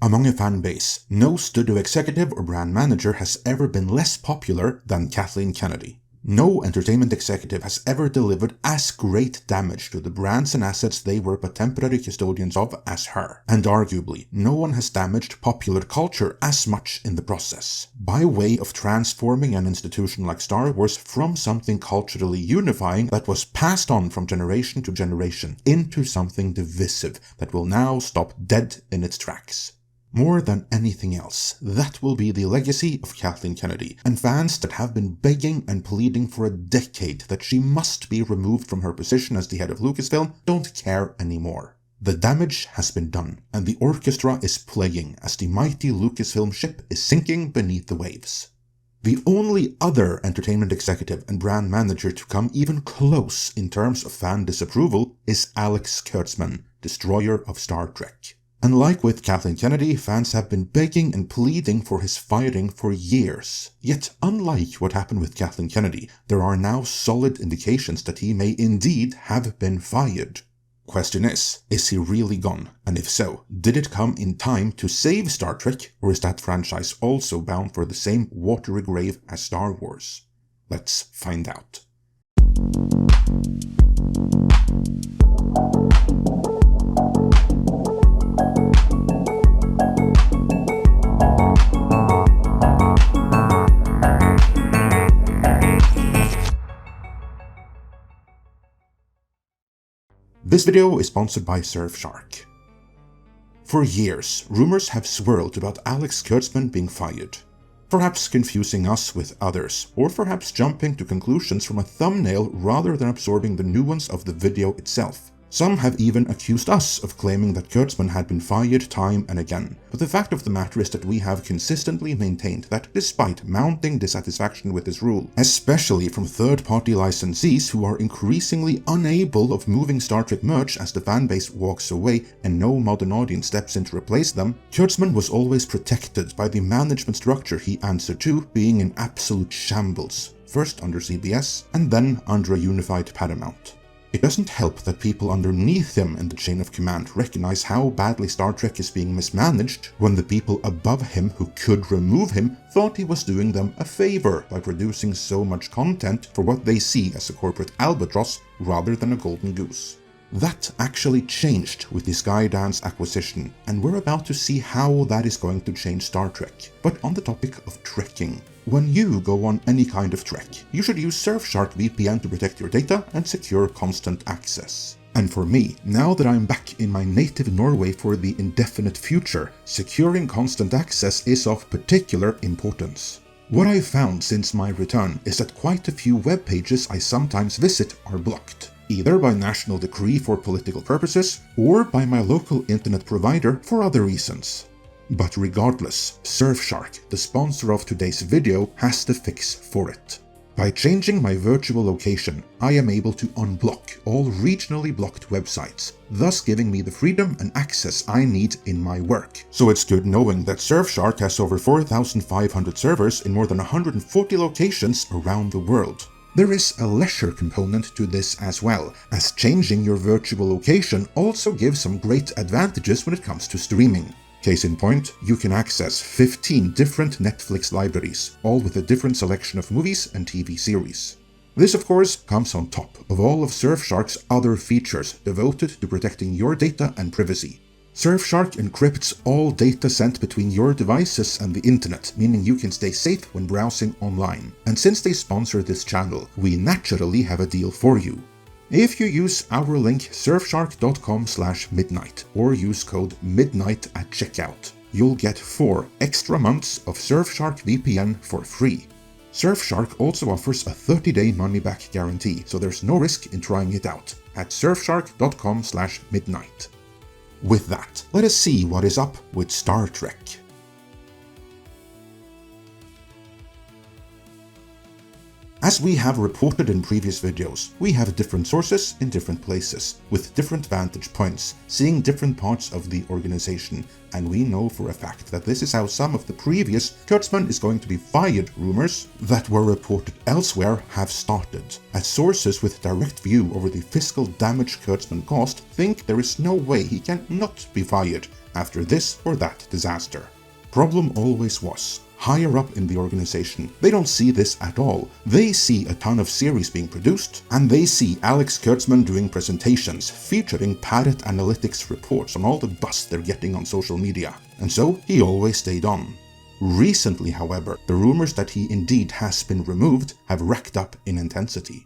Among a fan base, no studio executive or brand manager has ever been less popular than Kathleen Kennedy. No entertainment executive has ever delivered as great damage to the brands and assets they were but temporary custodians of as her. And arguably, no one has damaged popular culture as much in the process, by way of transforming an institution like Star Wars from something culturally unifying that was passed on from generation to generation into something divisive that will now stop dead in its tracks. More than anything else, that will be the legacy of Kathleen Kennedy, and fans that have been begging and pleading for a decade that she must be removed from her position as the head of Lucasfilm don't care anymore. The damage has been done, and the orchestra is playing as the mighty Lucasfilm ship is sinking beneath the waves. The only other entertainment executive and brand manager to come even close in terms of fan disapproval is Alex Kurtzman, destroyer of Star Trek. And like with Kathleen Kennedy, fans have been begging and pleading for his firing for years. Yet, unlike what happened with Kathleen Kennedy, there are now solid indications that he may indeed have been fired. Question is he really gone? And if so, did it come in time to save Star Trek, or is that franchise also bound for the same watery grave as Star Wars? Let's find out. This video is sponsored by Surfshark. For years, rumors have swirled about Alex Kurtzman being fired. Perhaps confusing us with others, or perhaps jumping to conclusions from a thumbnail rather than absorbing the nuance of the video itself. Some have even accused us of claiming that Kurtzman had been fired time and again, but the fact of the matter is that we have consistently maintained that despite mounting dissatisfaction with his rule, especially from third-party licensees who are increasingly unable of moving Star Trek merch as the fanbase walks away and no modern audience steps in to replace them, Kurtzman was always protected by the management structure he answered to being in absolute shambles, first under CBS and then under a unified Paramount. It doesn't help that people underneath him in the chain of command recognize how badly Star Trek is being mismanaged when the people above him who could remove him thought he was doing them a favor by producing so much content for what they see as a corporate albatross rather than a golden goose. That actually changed with the Skydance acquisition, and we're about to see how that is going to change Star Trek. But on the topic of trekking, when you go on any kind of trek, you should use Surfshark VPN to protect your data and secure constant access. And for me, now that I'm back in my native Norway for the indefinite future, securing constant access is of particular importance. What I've found since my return is that quite a few web pages I sometimes visit are blocked, either by national decree for political purposes or by my local internet provider for other reasons. But regardless, Surfshark, the sponsor of today's video, has the fix for it. By changing my virtual location, I am able to unblock all regionally blocked websites, thus giving me the freedom and access I need in my work. So it's good knowing that Surfshark has over 4,500 servers in more than 140 locations around the world. There is a leisure component to this as well, as changing your virtual location also gives some great advantages when it comes to streaming. Case in point, you can access 15 different Netflix libraries, all with a different selection of movies and TV series. This of course comes on top of all of Surfshark's other features devoted to protecting your data and privacy. Surfshark encrypts all data sent between your devices and the internet, meaning you can stay safe when browsing online. And since they sponsor this channel, we naturally have a deal for you. If you use our link surfshark.com/midnight or use code MIDNIGHT at checkout, you'll get 4 extra months of Surfshark VPN for free. Surfshark also offers a 30-day money-back guarantee, so there's no risk in trying it out at surfshark.com/midnight. With that, let us see what is up with Star Trek. As we have reported in previous videos, we have different sources in different places, with different vantage points, seeing different parts of the organization, and we know for a fact that this is how some of the previous Kurtzman is going to be fired rumors that were reported elsewhere have started, as sources with direct view over the fiscal damage Kurtzman caused think there is no way he can not be fired, after this or that disaster. Problem always was, higher up in the organization, they don't see this at all. They see a ton of series being produced, and they see Alex Kurtzman doing presentations featuring padded analytics reports on all the buzz they're getting on social media. And so he always stayed on. Recently, however, the rumors that he indeed has been removed have racked up in intensity.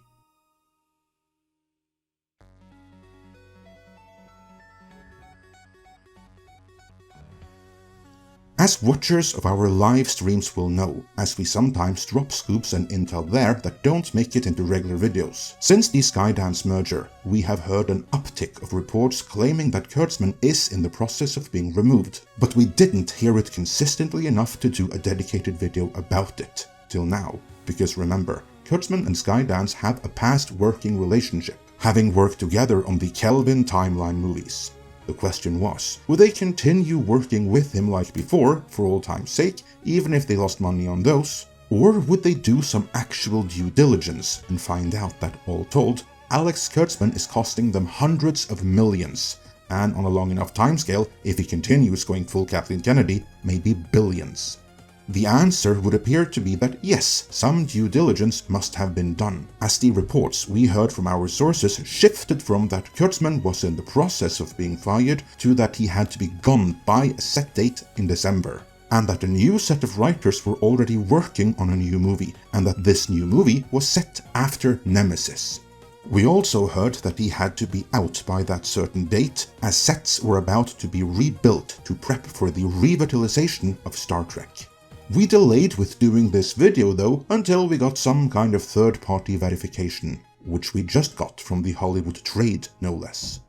As watchers of our live streams will know, as we sometimes drop scoops and intel there that don't make it into regular videos. Since the Skydance merger, we have heard an uptick of reports claiming that Kurtzman is in the process of being removed, but we didn't hear it consistently enough to do a dedicated video about it, till now. Because remember, Kurtzman and Skydance have a past working relationship, having worked together on the Kelvin timeline movies. The question was, would they continue working with him like before, for old time's sake, even if they lost money on those? Or would they do some actual due diligence and find out that, all told, Alex Kurtzman is costing them hundreds of millions, and on a long enough timescale, if he continues going full Kathleen Kennedy, maybe billions? The answer would appear to be that yes, some due diligence must have been done, as the reports we heard from our sources shifted from that Kurtzman was in the process of being fired to that he had to be gone by a set date in December, and that a new set of writers were already working on a new movie, and that this new movie was set after Nemesis. We also heard that he had to be out by that certain date, as sets were about to be rebuilt to prep for the revitalization of Star Trek. We delayed with doing this video though until we got some kind of third-party verification, which we just got from the Hollywood trade no less.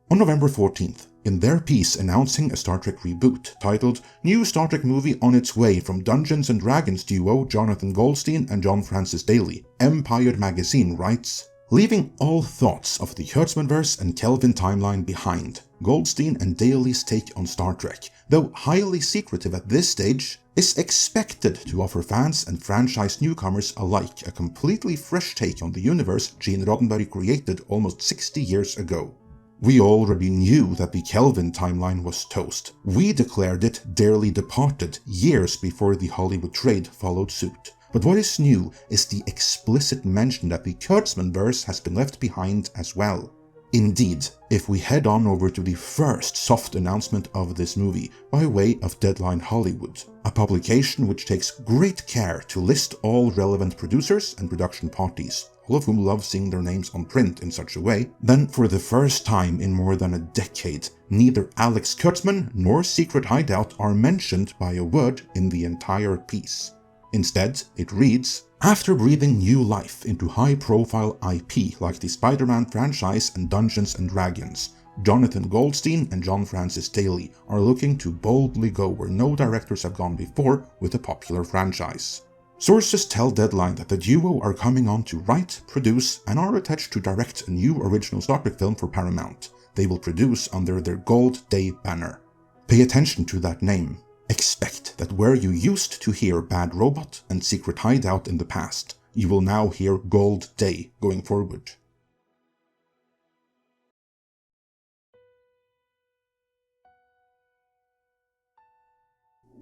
On November 14th, in their piece announcing a Star Trek reboot titled "New Star Trek Movie on Its Way" from Dungeons and Dragons duo Jonathan Goldstein and John Francis Daley, Empire magazine writes, "Leaving all thoughts of the Kurtzmanverse and Kelvin timeline behind, Goldstein and Daley's take on Star Trek, though highly secretive at this stage, is expected to offer fans and franchise newcomers alike a completely fresh take on the universe Gene Roddenberry created almost 60 years ago. We already knew that the Kelvin timeline was toast. We declared it dearly departed years before the Hollywood trade followed suit. But what is new is the explicit mention that the Kurtzmanverse has been left behind as well. Indeed, if we head on over to the first soft announcement of this movie by way of Deadline Hollywood, a publication which takes great care to list all relevant producers and production parties, all of whom love seeing their names on print in such a way, then for the first time in more than a decade, neither Alex Kurtzman nor Secret Hideout are mentioned by a word in the entire piece. Instead, it reads, "After breathing new life into high-profile IP like the Spider-Man franchise and Dungeons and Dragons, Jonathan Goldstein and John Francis Daley are looking to boldly go where no directors have gone before with a popular franchise." Sources tell Deadline that the duo are coming on to write, produce, and are attached to direct a new original Star Trek film for Paramount. They will produce under their Gold Day banner. Pay attention to that name. Expect that where you used to hear Bad Robot and Secret Hideout in the past, you will now hear Gold Day going forward.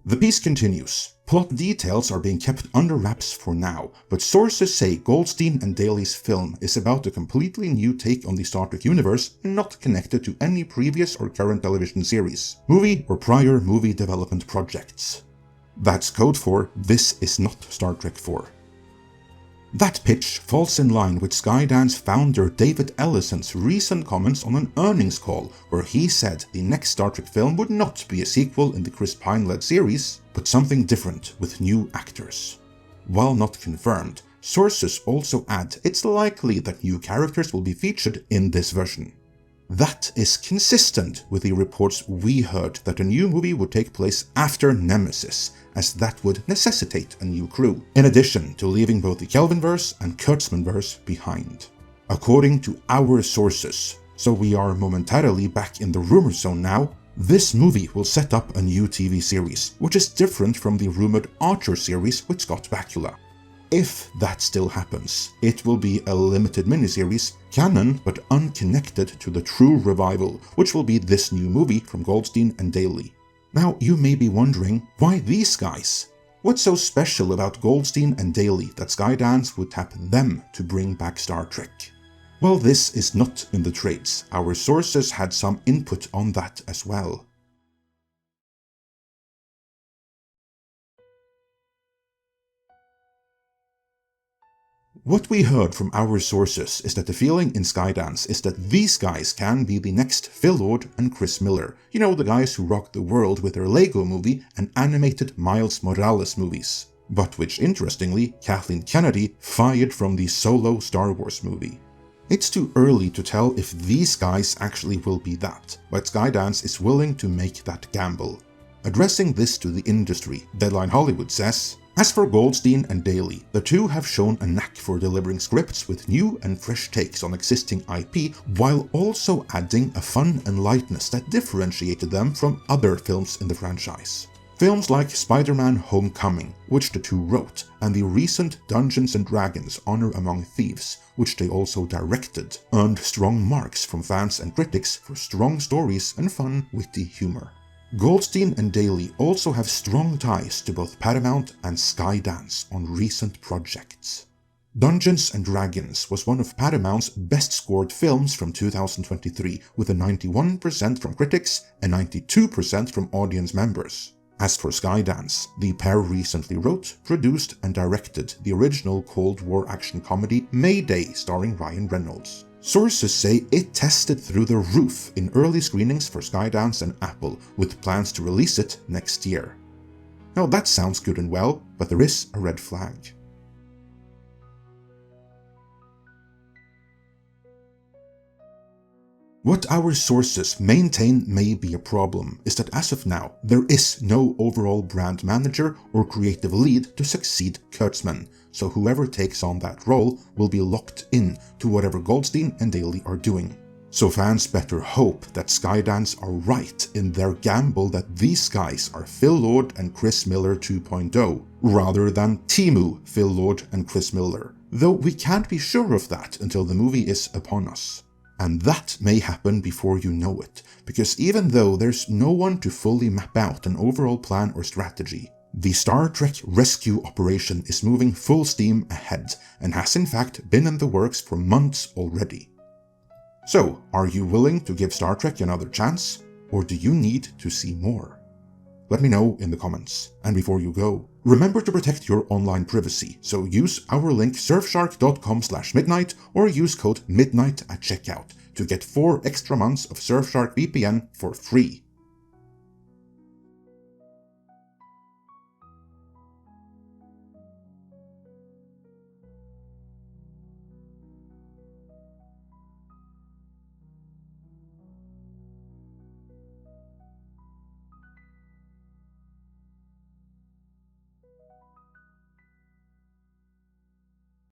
The piece continues. Plot details are being kept under wraps for now, but sources say Goldstein and Daley's film is about a completely new take on the Star Trek universe and not connected to any previous or current television series, movie or prior movie development projects. That's code for "This is not Star Trek 4. That pitch falls in line with Skydance founder David Ellison's recent comments on an earnings call where he said the next Star Trek film would not be a sequel in the Chris Pine-led series, but something different with new actors. While not confirmed, sources also add it's likely that new characters will be featured in this version. That is consistent with the reports we heard that a new movie would take place after Nemesis, as that would necessitate a new crew, in addition to leaving both the Kelvinverse and Kurtzmanverse behind. According to our sources, so we are momentarily back in the rumor zone now, this movie will set up a new TV series, which is different from the rumored Archer series with Scott Bakula. if that still happens, it will be a limited miniseries, canon but unconnected to the true revival, which will be this new movie from Goldstein and Daley. Now, you may be wondering, why these guys? What's so special about Goldstein and Daley that Skydance would tap them to bring back Star Trek? Well, this is not in the trades. Our sources had some input on that as well. What we heard from our sources is that the feeling in Skydance is that these guys can be the next Phil Lord and Chris Miller. You know, the guys who rocked the world with their Lego movie and animated Miles Morales movies. But which, interestingly, Kathleen Kennedy fired from the solo Star Wars movie. It's too early to tell if these guys actually will be that, but Skydance is willing to make that gamble. Addressing this to the industry, Deadline Hollywood says, as for Goldstein and Daley, the two have shown a knack for delivering scripts with new and fresh takes on existing IP, while also adding a fun and lightness that differentiated them from other films in the franchise. Films like Spider-Man Homecoming, which the two wrote, and the recent Dungeons and Dragons Honor Among Thieves, which they also directed, earned strong marks from fans and critics for strong stories and fun, witty humor. Goldstein and Daley also have strong ties to both Paramount and Skydance on recent projects. Dungeons and Dragons was one of Paramount's best-scored films from 2023, with a 91% from critics and 92% from audience members. As for Skydance, the pair recently wrote, produced and directed the original Cold War action comedy Mayday starring Ryan Reynolds. Sources say it tested through the roof in early screenings for Skydance and Apple, with plans to release it next year. Now that sounds good and well, but there is a red flag. What our sources maintain may be a problem is that as of now, there is no overall brand manager or creative lead to succeed Kurtzman, so whoever takes on that role will be locked in to whatever Goldstein and Daley are doing. So fans better hope that Skydance are right in their gamble that these guys are Phil Lord and Chris Miller 2.0, rather than Teemu Phil Lord and Chris Miller, though we can't be sure of that until the movie is upon us. And that may happen before you know it, because even though there's no one to fully map out an overall plan or strategy, the Star Trek rescue operation is moving full steam ahead and has in fact been in the works for months already. So, are you willing to give Star Trek another chance, or do you need to see more? Let me know in the comments. And before you go, remember to protect your online privacy, so use our link surfshark.com/midnight or use code MIDNIGHT at checkout to get 4 extra months of Surfshark VPN for free.